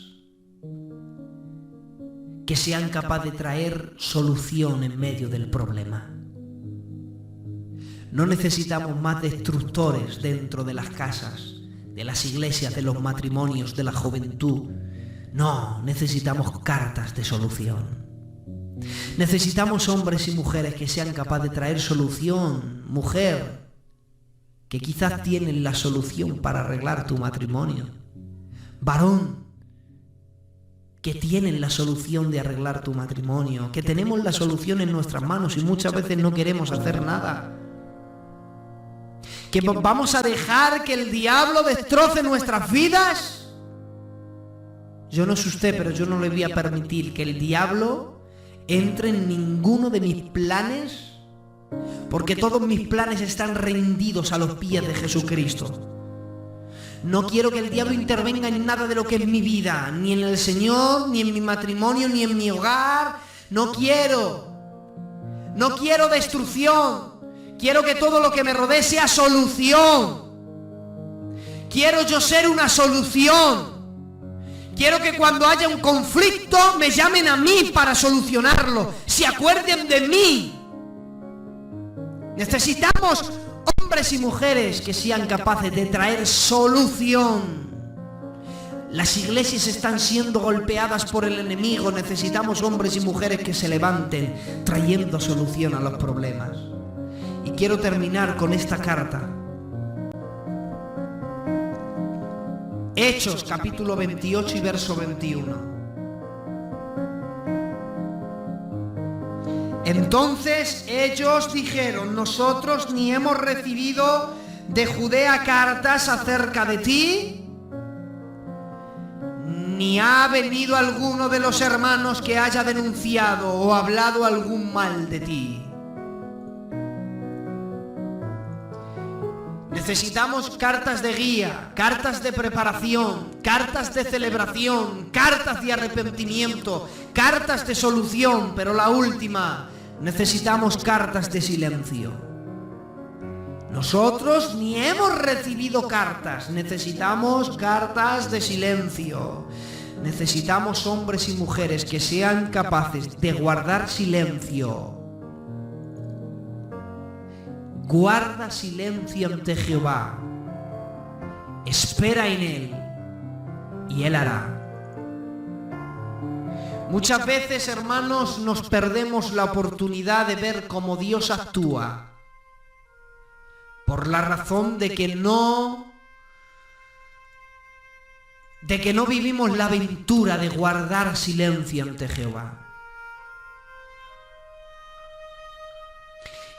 que sean capaces de traer solución en medio del problema. No necesitamos más destructores dentro de las casas, de las iglesias, de los matrimonios, de la juventud. No, necesitamos cartas de solución. Necesitamos hombres y mujeres que sean capaces de traer solución. Mujer, que quizás tienen la solución para arreglar tu matrimonio. Varón, que tienen la solución de arreglar tu matrimonio, que tenemos la solución en nuestras manos y muchas veces no queremos hacer nada. Que vamos a dejar que el diablo destroce nuestras vidas. Yo no sé usted, pero yo no le voy a permitir que el diablo entre en ninguno de mis planes, porque todos mis planes están rendidos a los pies de Jesucristo. No quiero que el diablo intervenga en nada de lo que es mi vida, ni en el Señor, ni en mi matrimonio, ni en mi hogar. No quiero destrucción. Quiero que todo lo que me rodee sea solución. Quiero yo ser una solución. Quiero que cuando haya un conflicto me llamen a mí para solucionarlo. Se acuerden de mí. Necesitamos hombres y mujeres que sean capaces de traer solución. Las iglesias están siendo golpeadas por el enemigo. Necesitamos hombres y mujeres que se levanten trayendo solución a los problemas. quiero terminar con esta carta. Hechos, capítulo 28 y verso 21. Entonces ellos dijeron: nosotros ni hemos recibido de Judea cartas acerca de ti, ni ha venido alguno de los hermanos que haya denunciado o hablado algún mal de ti. Necesitamos cartas de guía, cartas de preparación, cartas de celebración, cartas de arrepentimiento, cartas de solución, pero la última, necesitamos cartas de silencio. Nosotros ni hemos recibido cartas, necesitamos cartas de silencio. Necesitamos hombres y mujeres que sean capaces de guardar silencio. Guarda silencio ante Jehová, espera en Él y Él hará. Muchas veces, hermanos, nos perdemos la oportunidad de ver cómo Dios actúa por la razón de que no vivimos la aventura de guardar silencio ante Jehová.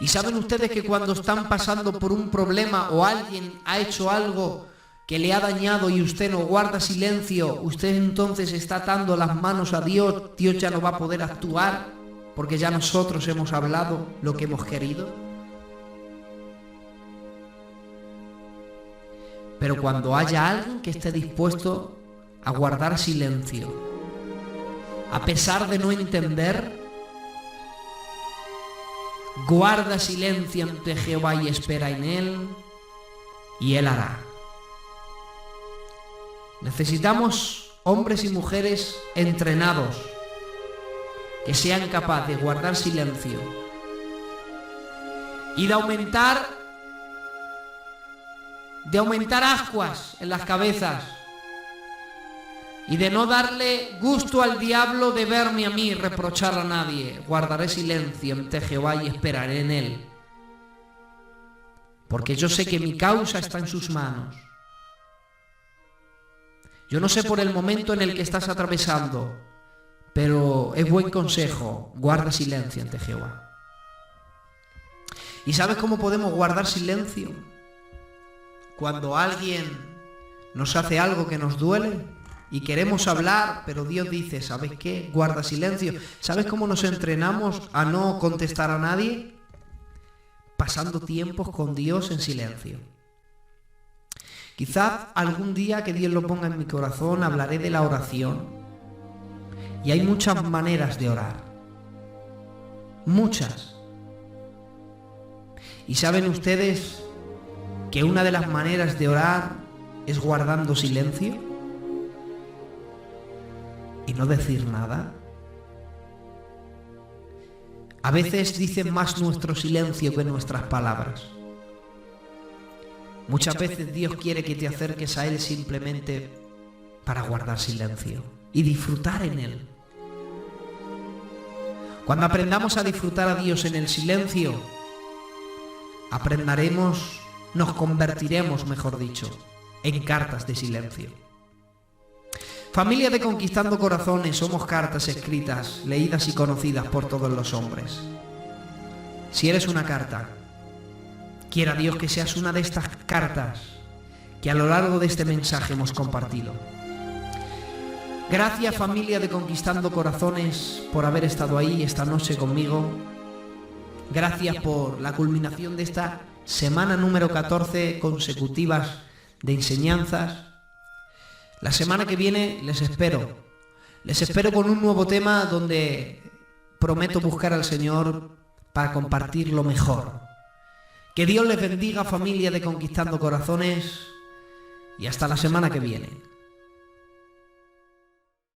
Y saben ustedes que cuando están pasando por un problema o alguien ha hecho algo que le ha dañado y usted no guarda silencio, usted entonces está atando las manos a Dios. Dios ya no va a poder actuar porque ya nosotros hemos hablado lo que hemos querido. Pero cuando haya alguien que esté dispuesto a guardar silencio, a pesar de no entender, guarda silencio ante Jehová y espera en Él, y Él hará. Necesitamos hombres y mujeres entrenados que sean capaces de guardar silencio y de aumentar ascuas en las cabezas y de no darle gusto al diablo de verme a mí reprochar a nadie. Guardaré silencio ante Jehová y esperaré en Él, porque yo sé que mi causa está en sus manos. Yo no sé por el momento en el que estás atravesando, pero es buen consejo: guarda silencio ante Jehová. ¿Y sabes cómo podemos guardar silencio? Cuando alguien nos hace algo que nos duele y queremos hablar, pero Dios dice: ¿sabes qué? Guarda silencio. ¿Sabes cómo nos entrenamos a no contestar a nadie? Pasando tiempos con Dios en silencio. Quizás algún día, que Dios lo ponga en mi corazón, hablaré de la oración. Y hay muchas maneras de orar. Muchas. ¿Y saben ustedes que una de las maneras de orar es guardando silencio y no decir nada? A veces dicen más nuestro silencio que nuestras palabras. Muchas veces Dios quiere que te acerques a Él simplemente para guardar silencio y disfrutar en Él. Cuando aprendamos a disfrutar a Dios en el silencio, nos convertiremos, mejor dicho, en cartas de silencio. Familia de Conquistando Corazones, somos cartas escritas, leídas y conocidas por todos los hombres. Si eres una carta, quiera Dios que seas una de estas cartas que a lo largo de este mensaje hemos compartido. Gracias, familia de Conquistando Corazones, por haber estado ahí esta noche conmigo. Gracias por la culminación de esta semana número 14 consecutivas de enseñanzas. La semana que viene les espero con un nuevo tema donde prometo buscar al Señor para compartir lo mejor. Que Dios les bendiga, familia de Conquistando Corazones, y hasta la semana que viene.